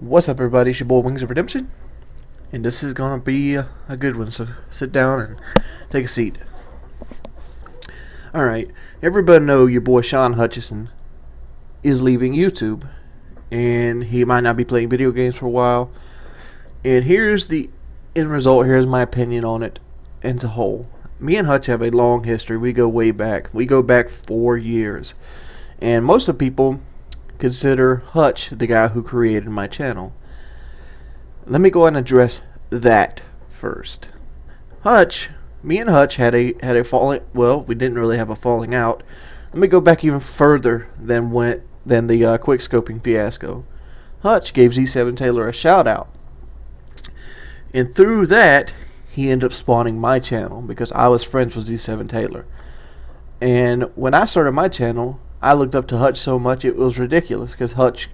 What's up, everybody? It's your boy Wings of Redemption, and this is gonna be a good one. So sit down and take a seat. All right, everybody know your boy Shaun Hutchinson is leaving YouTube, and he might not be playing video games for a while. And here's the end result. Here's my opinion on it as a whole. Me and Hutch have a long history. We go way back. We go back 4 years, and most of people consider Hutch the guy who created my channel. Let me go ahead and address that first. Me and Hutch had a falling. Well, we didn't really have a falling out. Let me go back even further than the quick scoping fiasco. Hutch gave Z7 Taylor a shout out, and through that he ended up spawning my channel because I was friends with Z7 Taylor. And when I started my channel, I looked up to Hutch so much it was ridiculous because Hutch,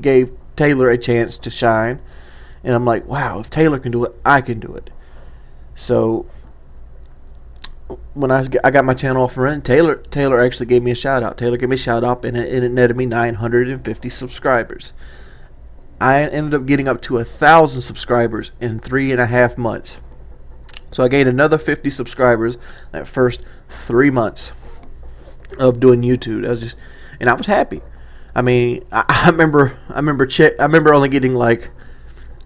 gave Taylor a chance to shine. And I'm like, wow, if Taylor can do it, I can do it. So when I got my channel off and running, Taylor actually gave me a shout out. Taylor gave me a shout out, and it netted me 950 subscribers. I ended up getting up to 1,000 subscribers in 3.5 months. So I gained another 50 subscribers that first 3 months of doing YouTube. I was happy. I mean, I remember only getting like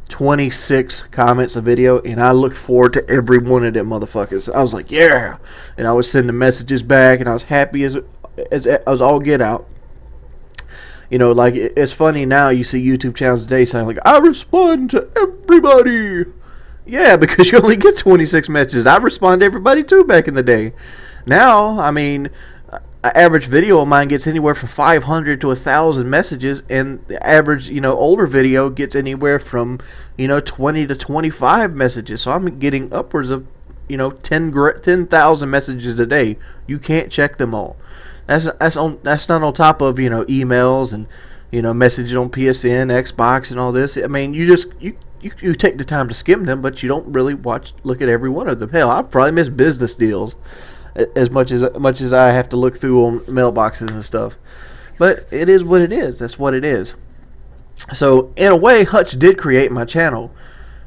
26 comments a video, and I looked forward to every one of them motherfuckers. I was like, yeah, and I would send the messages back, and I was happy as I was all get out. Like, it's funny now, you see YouTube channels today saying like, I respond to everybody. Yeah, because you only get 26 messages. I respond to everybody too back in the day. Now, I mean, an average video of mine gets anywhere from 500 to 1,000 messages, and the average, older video gets anywhere from, 20 to 25 messages. So I'm getting upwards of, 10,000 messages a day. You can't check them all. That's not on top of, emails and, messaging on PSN, Xbox, and all this. I mean, you take the time to skim them, but you don't really look at every one of them. Hell, I've probably missed business deals as much as I have to look through on mailboxes and stuff. But it is what it is. That's what it is. So in a way, Hutch did create my channel,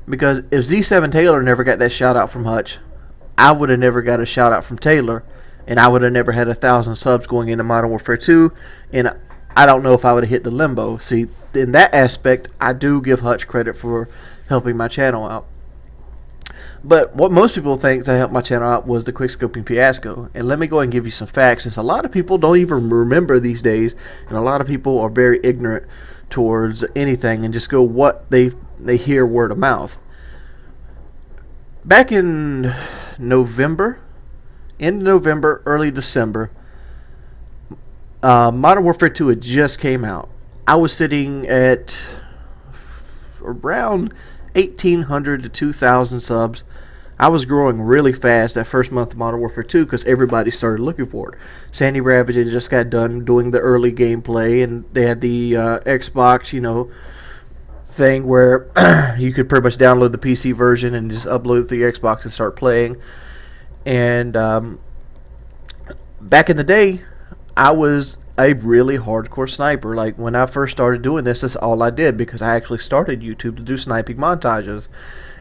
because if Z7 Taylor never got that shout out from Hutch, I would have never got a shout out from Taylor, and I would have never had 1,000 subs going into Modern Warfare 2, and I don't know if I would have hit the limbo. See, in that aspect, I do give Hutch credit for helping my channel out. But what most people think to help my channel out was the quickscoping fiasco. And let me go ahead and give you some facts, since a lot of people don't even remember these days, and a lot of people are very ignorant towards anything and just go what they hear word of mouth. Back in November, early December, Modern Warfare 2 had just came out. I was sitting at around 1,800 to 2,000 subs. I was growing really fast that first month of Modern Warfare 2 because everybody started looking for it. Sandy Ravage had just got done doing the early gameplay, and they had the Xbox, thing where you could pretty much download the PC version and just upload it to the Xbox and start playing. And back in the day, I was a really hardcore sniper. Like, when I first started doing this, that's all I did, because I actually started YouTube to do sniping montages.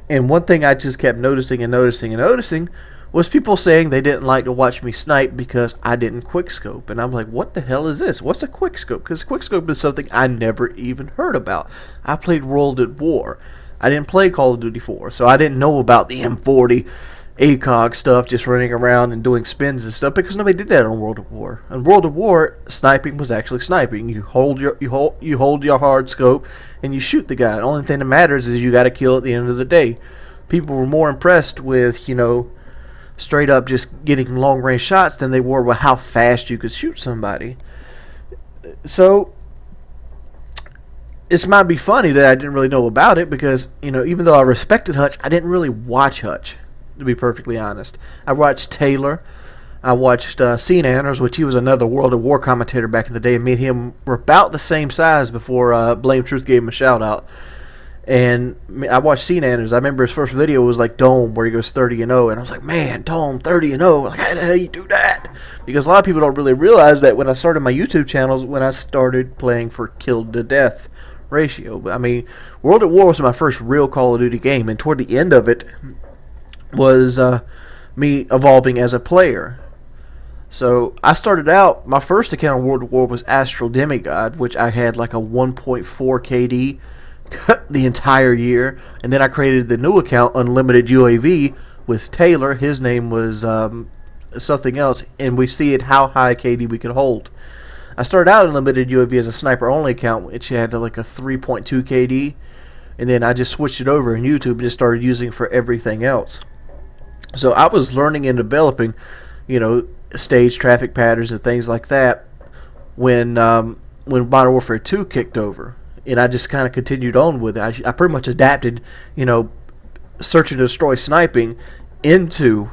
And one thing I just kept noticing was people saying they didn't like to watch me snipe because I didn't quickscope. And I'm like, what the hell is this? What's a quickscope? Because quickscope is something I never even heard about. I played World at War. I didn't play Call of Duty 4, so I didn't know about the M40 ACOG stuff, just running around and doing spins and stuff, because nobody did that on World of War. In World of War, sniping was actually sniping. You hold your hard scope and you shoot the guy. The only thing that matters is you got to kill at the end of the day. People were more impressed with, straight up just getting long range shots than they were with how fast you could shoot somebody. So this might be funny that I didn't really know about it, because even though I respected Hutch, I didn't really watch Hutch, to be perfectly honest. I watched Taylor. I watched Sean Anders, which he was another World of War commentator back in the day. Me and him were about the same size before Blame Truth gave him a shout out. And I watched Sean Anders. I remember his first video was like Dome, where he goes 30-0, and I was like, man, Dome 30-0. Like, how the hell you do that? Because a lot of people don't really realize that when I started my YouTube channels, when I started playing for Killed to Death ratio. But I mean, World at War was my first real Call of Duty game, and toward the end of it was me evolving as a player. So I started out, my first account on World at War was Astral Demigod, which I had like a 1.4 KD the entire year, and then I created the new account, Unlimited UAV, with Taylor. His name was something else, and we see it how high KD we could hold. I started out in Unlimited UAV as a sniper only account, which had like a 3.2 KD, and then I just switched it over in YouTube and just started using it for everything else. So I was learning and developing, stage traffic patterns and things like that when Modern Warfare 2 kicked over. And I just kind of continued on with it. I pretty much adapted, search and destroy sniping into,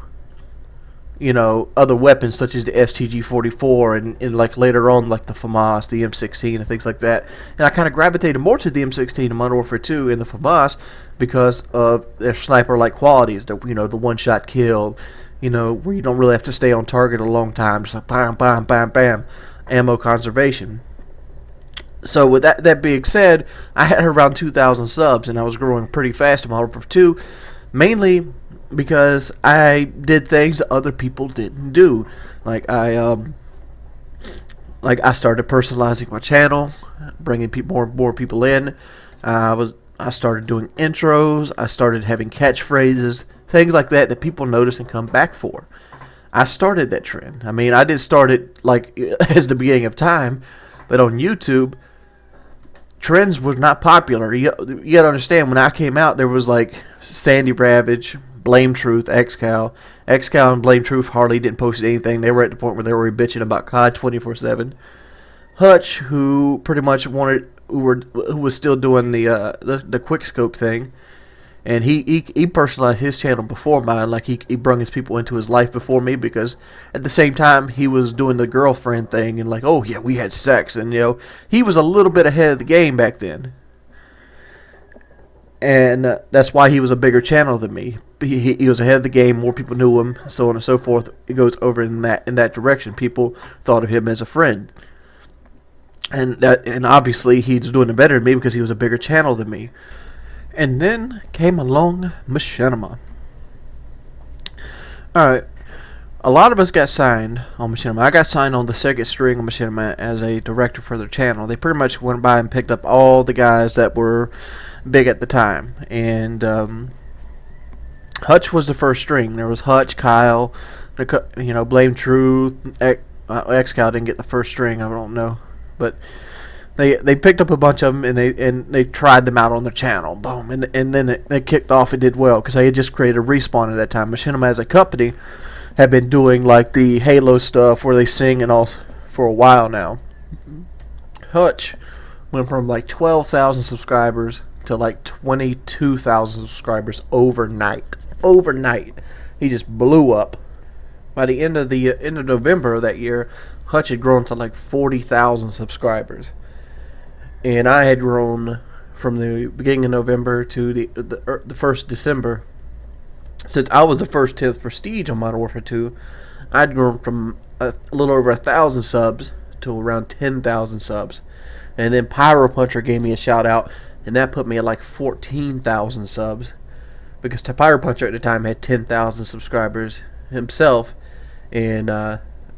other weapons such as the STG-44 and like later on like the FAMAS, the M16 and things like that. And I kind of gravitated more to the M16 in Modern Warfare 2 and the FAMAS because of their sniper-like qualities. The one-shot kill, where you don't really have to stay on target a long time. Just like bam, bam, bam, bam, ammo conservation. So with that being said, I had around 2,000 subs, and I was growing pretty fast in Modern Warfare 2, mainly because I did things that other people didn't do. Like I started personalizing my channel, bringing more people in. I started doing intros. I started having catchphrases, things like that people notice and come back for. I started that trend. I mean, I didn't start it like as the beginning of time, but on YouTube, trends was not popular. You gotta understand, when I came out, there was like Sandy Ravage, Blame Truth, XCal. XCal and Blame Truth hardly didn't post anything. They were at the point where they were bitching about COD 24/7. Hutch, who pretty much who was still doing the quick scope thing, and he personalized his channel before mine. Like he brung his people into his life before me, because at the same time he was doing the girlfriend thing and like, oh yeah, we had sex, and he was a little bit ahead of the game back then, and that's why he was a bigger channel than me. He was ahead of the game, more people knew him, so on and so forth. It goes over in that direction. People thought of him as a friend, and obviously he's doing it better than me because he was a bigger channel than me. And then came along Machinima. Alright, a lot of us got signed on Machinima. I got signed on the second string of Machinima as a director for their channel. They pretty much went by and picked up all the guys that were big at the time. And Hutch was the first string. There was Hutch, Kyle, Blame Truth, XCal didn't get the first string, I don't know. But They picked up a bunch of them and they tried them out on their channel. Boom, and then they kicked off and did well because they had just created Respawn at that time. Machinima as a company had been doing like the Halo stuff where they sing and all for a while now. Hutch went from like 12,000 subscribers to like 22,000 subscribers overnight. Overnight, he just blew up. By the end of November of that year, Hutch had grown to like 40,000 subscribers. And I had grown from the beginning of November to the 1st December. Since I was the first 10th Prestige on Modern Warfare 2, I'd grown from a little over 1,000 subs to around 10,000 subs. And then Pyro Puncher gave me a shout out, and that put me at like 14,000 subs. Because Pyro Puncher at the time had 10,000 subscribers himself, and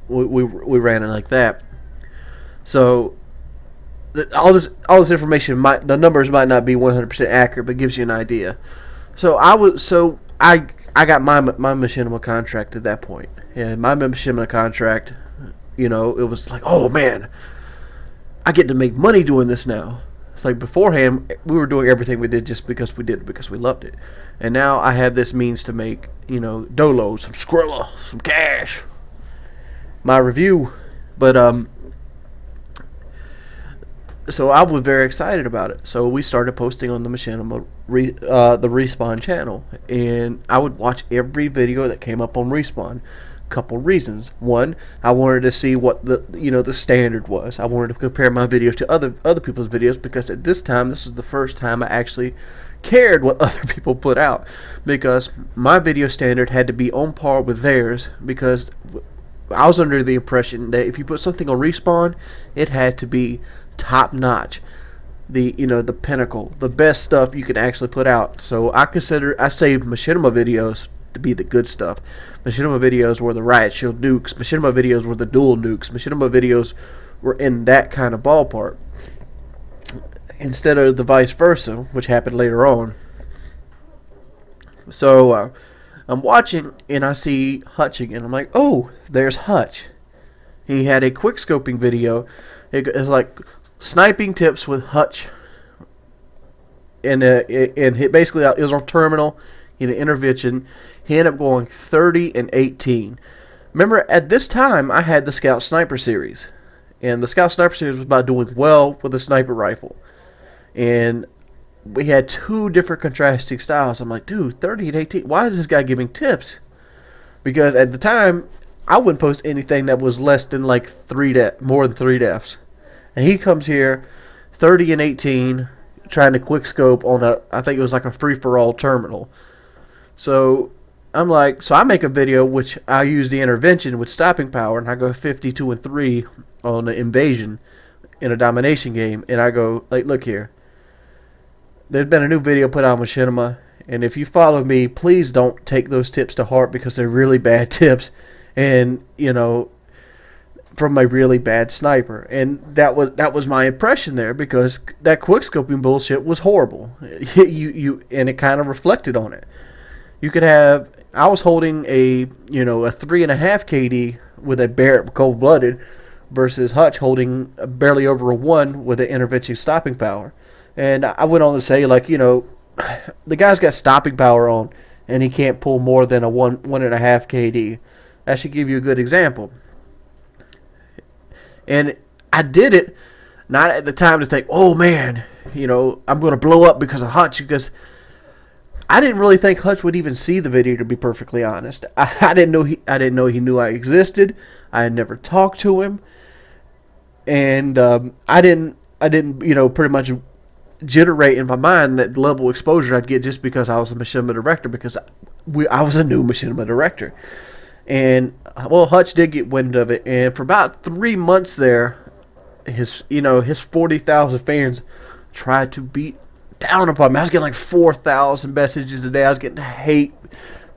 we ran it like that. So all this information the numbers might not be 100% accurate, but gives you an idea. So I got my Machinima contract at that point. And my Machinima contract, it was like, oh man, I get to make money doing this now. It's like beforehand we were doing everything we did just because we did it, because we loved it. And now I have this means to make, dolos, some Skrilla, some cash. My review, but so I was very excited about it. So we started posting on the Machinima, the Respawn channel, and I would watch every video that came up on Respawn. Couple reasons. One, I wanted to see what the standard was. I wanted to compare my videos to other people's videos, because at this time, this is the first time I actually cared what other people put out, because my video standard had to be on par with theirs, because I was under the impression that if you put something on Respawn, it had to be top notch. the pinnacle, the best stuff you can actually put out. So I saved Machinima videos to be the good stuff. Machinima videos were the Riot Shield nukes. Machinima videos were the dual nukes. Machinima videos were in that kind of ballpark, instead of the vice versa, which happened later on. So I'm watching and I see Hutch again. I'm like, oh, there's Hutch. He had a quick scoping video. It's like sniping tips with Hutch, and basically it was on terminal in an intervention. He ended up going 30-18. Remember, at this time I had the Scout Sniper series, and the Scout Sniper series was about doing well with a sniper rifle, and we had two different contrasting styles. I'm like, dude, 30-18. Why is this guy giving tips? Because at the time I wouldn't post anything that was less than like more than 3 deaths. And he comes here 30-18 trying to quick scope on I think it was like a free-for-all terminal. So I'm like, so I make a video which I use the intervention with stopping power, and I go 52-3 on the invasion in a domination game. And I go, like, look here. There's been a new video put out on Machinima, and if you follow me, please don't take those tips to heart, because they're really bad tips. And, from a really bad sniper. And that was my impression there, because that quickscoping bullshit was horrible. And it kind of reflected on it. You could have, I was holding a 3.5 KD with a Barrett cold-blooded versus Hutch holding barely over a 1 with an intervention stopping power. And I went on to say, like, the guy's got stopping power on, and he can't pull more than a 1.5 KD. That should give you a good example. And I did it not at the time to think, oh man, I'm going to blow up because of Hutch, because I didn't really think Hutch would even see the video, to be perfectly honest. I didn't know he knew I existed. I had never talked to him, and I didn't pretty much generate in my mind that level of exposure I'd get just because I was a machinima director, because I was a new machinima director. And well, Hutch did get wind of it, and for about 3 months there, his 40,000 fans tried to beat down upon me. I was getting like 4,000 messages a day. I was getting hate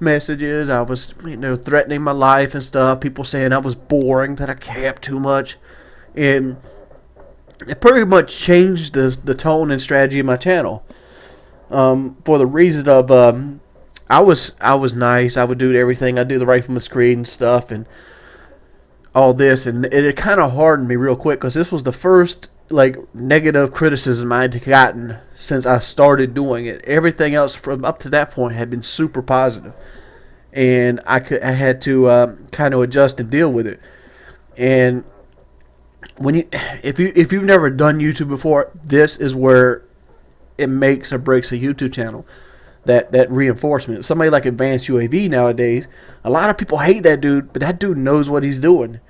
messages. I was threatening my life and stuff. People saying I was boring, that I camped too much, and it pretty much changed the tone and strategy of my channel. For the reason of I was nice. I would do everything. I'd do the rifleman screen and stuff and all this, and it kind of hardened me real quick, because this was the first negative criticism I'd gotten since I started doing it. Everything else from up to that point had been super positive, and I had to kind of adjust and deal with it. And if you've never done YouTube before, this is where it makes or breaks a YouTube channel. That reinforcement. Somebody like Advanced UAV nowadays, a lot of people hate that dude, but that dude knows what he's doing.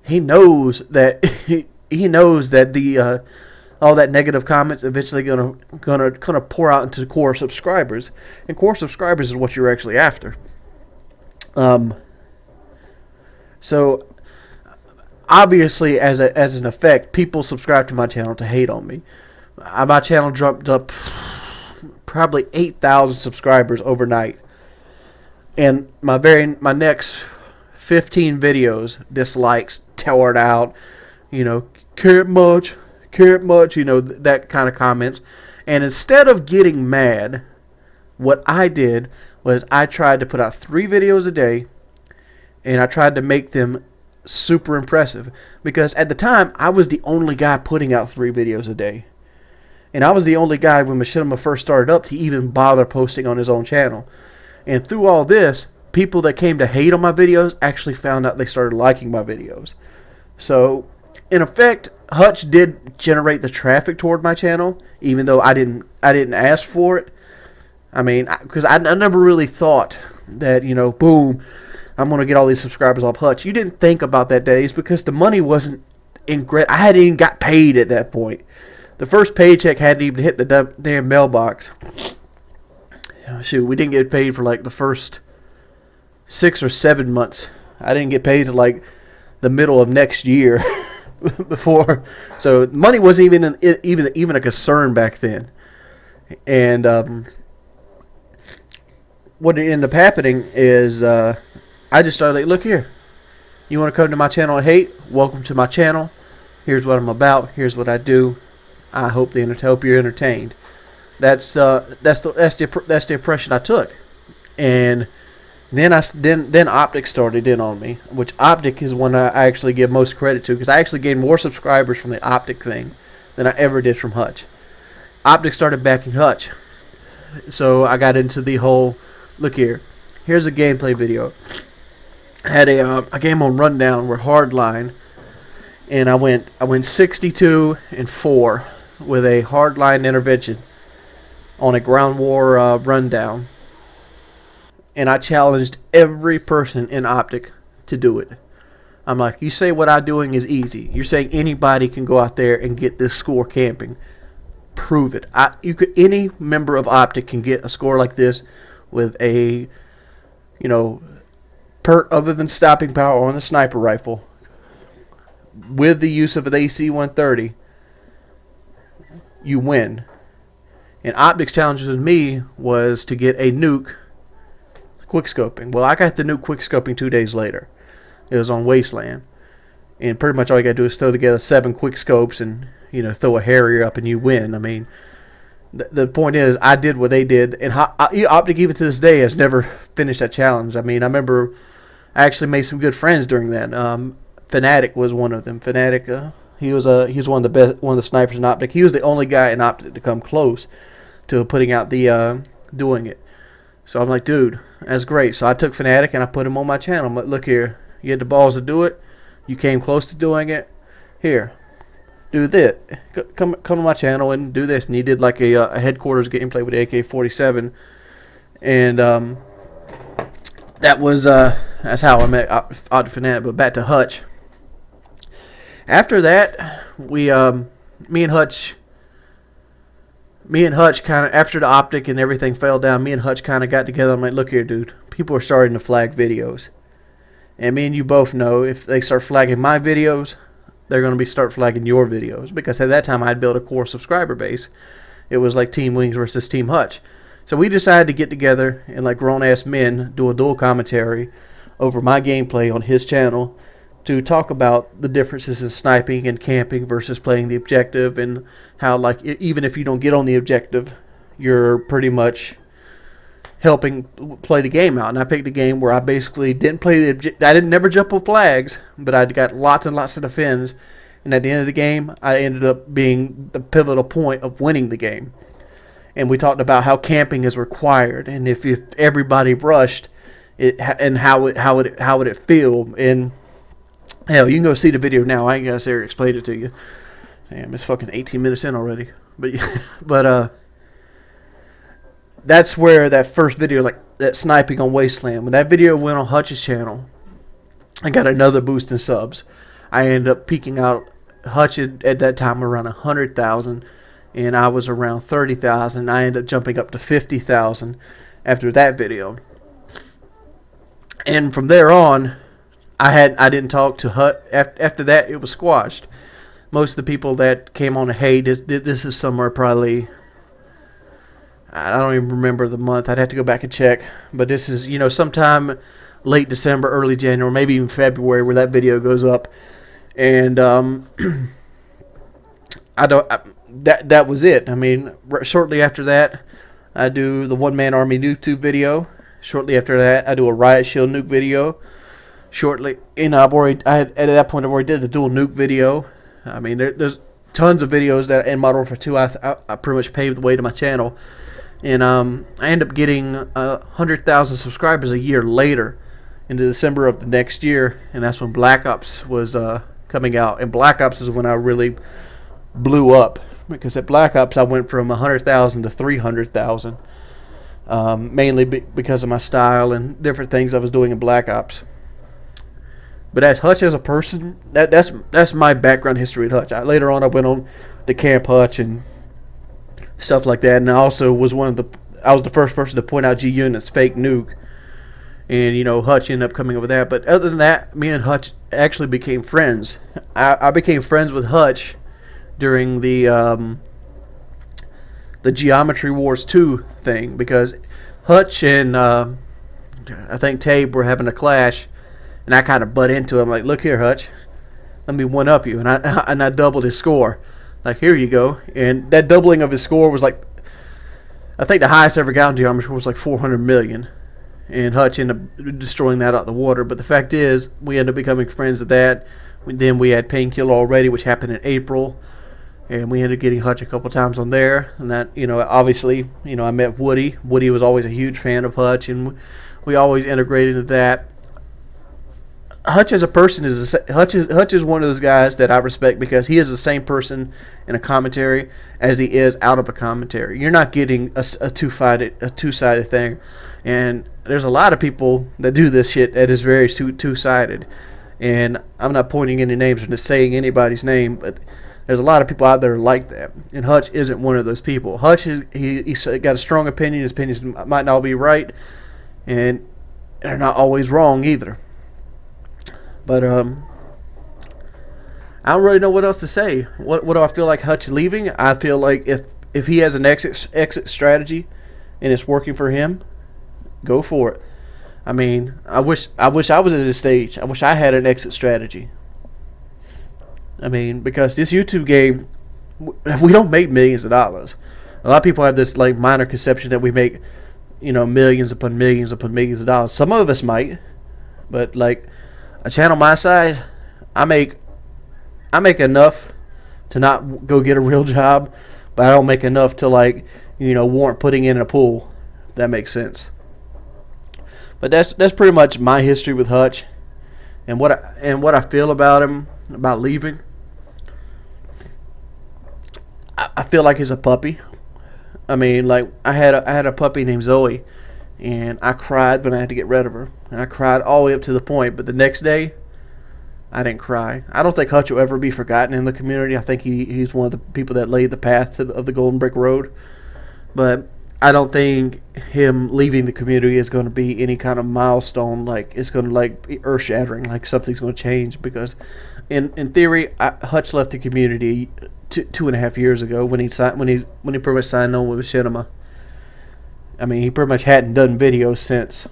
He knows that he knows that the all that negative comments eventually gonna pour out into the core subscribers, and core subscribers is what you're actually after. So obviously, as an effect, people subscribe to my channel to hate on me. My channel jumped up probably 8,000 subscribers overnight, and my next 15 videos, dislikes, tore it out, can't much, that kind of comments. And instead of getting mad, what I did was I tried to put out 3 videos a day, and I tried to make them super impressive, because at the time I was the only guy putting out 3 videos a day. And I was the only guy when Machinima first started up to even bother posting on his own channel. And through all this, people that came to hate on my videos actually found out they started liking my videos. So, in effect, Hutch did generate the traffic toward my channel, even though I didn't ask for it. I mean, because I never really thought that, boom, I'm going to get all these subscribers off Hutch. You didn't think about that days, because the money wasn't I hadn't even got paid at that point. The first paycheck hadn't even hit the damn mailbox. Shoot, we didn't get paid for the first 6 or 7 months. I didn't get paid till the middle of next year. before, so money wasn't even a concern back then. And what ended up happening is I just started like, look here, you want to come to my channel and hate? Welcome to my channel. Here's what I'm about. Here's what I do. I hope you're entertained. That's the impression I took. And then Optic started in on me, which Optic is one I actually give most credit to, because I actually gained more subscribers from the Optic thing than I ever did from Hutch. Optic started backing Hutch, so I got into the whole, look here, here's a gameplay video. I had a game on Rundown where Hardline, and I went 62-4 with a Hardline intervention on a ground war rundown. And I challenged every person in Optic to do it. I'm like, you say what I'm doing is easy. You're saying anybody can go out there and get this score camping. Prove it. Any member of Optic can get a score like this with a, perk other than stopping power on a sniper rifle, with the use of an AC-130. You win. And Optic's challenges with me was to get a nuke quickscoping. Well, I got the nuke quickscoping 2 days later. It was on Wasteland. And pretty much all you got to do is throw together 7 quickscopes and, throw a Harrier up and you win. I mean, the point is, I did what they did. And Optic, even to this day, has never finished that challenge. I mean, I remember I actually made some good friends during that. Fanatic was one of them. Fanatic, he was one of the snipers in Optic. He was the only guy in Optic to come close to putting out the doing it. So I'm like, dude, that's great. So I took Fanatic and I put him on my channel. I'm like, look here, you had the balls to do it. You came close to doing it. Here, do this. Come to my channel and do this. And he did like a headquarters gameplay with the AK-47, and that was that's how I met Fanatic. But back to Hutch. After that, me and Hutch kind of, after the Optic and everything fell down, me and Hutch kind of got together. I'm like, look here, dude, people are starting to flag videos. And me and you both know, if they start flagging my videos, they're going to start flagging your videos. Because at that time, I'd built a core subscriber base. It was like Team Wings versus Team Hutch. So we decided to get together and, like grown-ass men, do a dual commentary over my gameplay on his channel to talk about the differences in sniping and camping versus playing the objective, and how, like, even if you don't get on the objective, you're pretty much helping play the game out. And I picked a game where I basically didn't play the objective. I didn't never jump with flags, but I got lots and lots of defends. And at the end of the game, I ended up being the pivotal point of winning the game. And we talked about how camping is required, and if everybody rushed it, and how would it feel. And hell, you can go see the video now. I ain't gonna sit here and explain it to you. Damn, it's fucking 18 minutes in already. But that's where that first video, like that sniping on Wasteland, when that video went on Hutch's channel, I got another boost in subs. I ended up peaking out Hutch at that time around 100,000, and I was around 30,000. I ended up jumping up to 50,000 after that video. And from there on, I didn't talk to Hutch. After that, it was squashed. Most of the people that came on to hate, this is somewhere probably, I don't even remember the month. I'd have to go back and check. But this is, sometime late December, early January, maybe even February, where that video goes up. And that was it. I mean, shortly after that, I do the One-Man Army YouTube video. Shortly after that, I do a Riot Shield nuke video. Shortly, at that point, I've already did the dual nuke video. I mean, there's tons of videos that in Modern Warfare 2 I pretty much paved the way to my channel. And I ended up getting 100,000 subscribers a year later, into December of the next year, and that's when Black Ops was coming out. And Black Ops is when I really blew up, because at Black Ops I went from 100,000 to 300,000, mainly because of my style and different things I was doing in Black Ops. But as Hutch as a person, that's my background history at Hutch. Later on, I went on to Camp Hutch and stuff like that, and I also was I was the first person to point out G-Unit's fake nuke, and Hutch ended up coming up with that. But other than that, me and Hutch actually became friends. I became friends with Hutch during the Geometry Wars 2 thing, because Hutch and I think Tabe were having a clash, and I kind of butt into him like, "Look here, Hutch, let me one up you," and I doubled his score. Like, here you go. And that doubling of his score was like, I think the highest ever got in geometry was like 400 million. And Hutch ended up destroying that out the water. But the fact is, we ended up becoming friends at that. Then we had Painkiller Already, which happened in April. And we ended up getting Hutch a couple times on there. And that, obviously, I met Woody. Woody was always a huge fan of Hutch, and we always integrated into that. Hutch as a person Hutch is one of those guys that I respect, because he is the same person in a commentary as he is out of a commentary. You're not getting a two-sided thing, and there's a lot of people that do this shit that is very two-sided. And I'm not pointing any names or just saying anybody's name, but there's a lot of people out there like that, and Hutch isn't one of those people. Hutch he's got a strong opinion. His opinions might not be right, and they're not always wrong either. But I don't really know what else to say. What do I feel like Hutch leaving? I feel like if he has an exit strategy and it's working for him, go for it. I mean, I wish I was at this stage. I wish I had an exit strategy. I mean, because this YouTube game, we don't make millions of dollars. A lot of people have this like minor conception that we make, millions upon millions upon millions of dollars. Some of us might, but like a channel my size, I make enough to not go get a real job, but I don't make enough to warrant putting in a pool. If that makes sense. But that's pretty much my history with Hutch, and what I feel about him, about leaving. I feel like he's a puppy. I mean, like I had a puppy named Zoe, and I cried when I had to get rid of her. And I cried all the way up to the point, but the next day, I didn't cry. I don't think Hutch will ever be forgotten in the community. I think he's one of the people that laid the path of the Golden Brick Road. But I don't think him leaving the community is going to be any kind of milestone. Like, it's going to be earth-shattering. Like, something's going to change. Because in theory, Hutch left the community 2.5 years ago when he pretty much signed on with Machinima. I mean, he pretty much hadn't done videos since.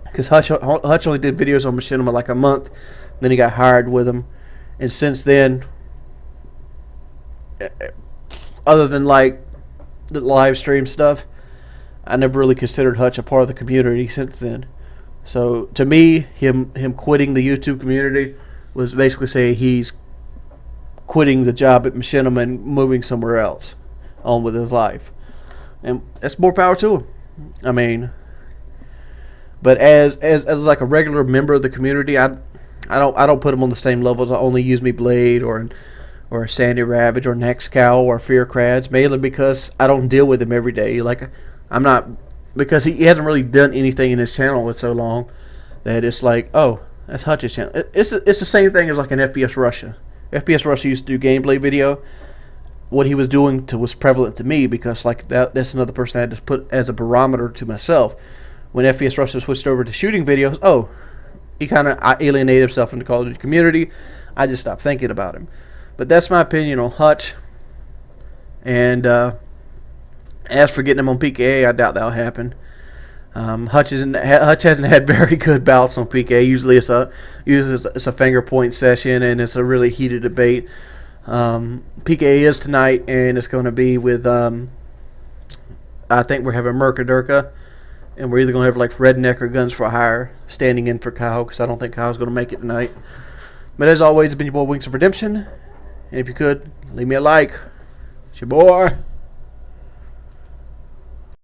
Because Hutch only did videos on Machinima like a month. Then he got hired with him. And since then, other than like the live stream stuff, I never really considered Hutch a part of the community since then. So to me, him quitting the YouTube community was basically saying he's quitting the job at Machinima and moving somewhere else on with his life. And that's more power to him. I mean, but as like a regular member of the community, I don't put him on the same level as Only Use Me Blade or Sandy Ravage or Next Cow or Fear Crads, mainly because I don't deal with him every day. Like, I'm not, because he hasn't really done anything in his channel in so long that it's like, oh, that's Hutch's channel. It's the same thing as like an FPS Russia. FPS Russia used to do gameplay video. What he was doing was prevalent to me, because like that's another person I had to put as a barometer to myself. When FPS Russia switched over to shooting videos, he kind of alienated himself from the Call of Duty community. I just stopped thinking about him. But that's my opinion on Hutch. And as for getting him on PKA, I doubt that'll happen. Hutch hasn't had very good bouts on PKA. Usually it's a finger point session, and it's a really heated debate. PKA is tonight, and it's going to be with I think we're having Mercadurka, and we're either going to have like Redneck or Guns for Hire standing in for Kyle, because I don't think Kyle's going to make it tonight. But as always, it's been your boy Wings of Redemption, and if you could, leave me a like. It's your boy.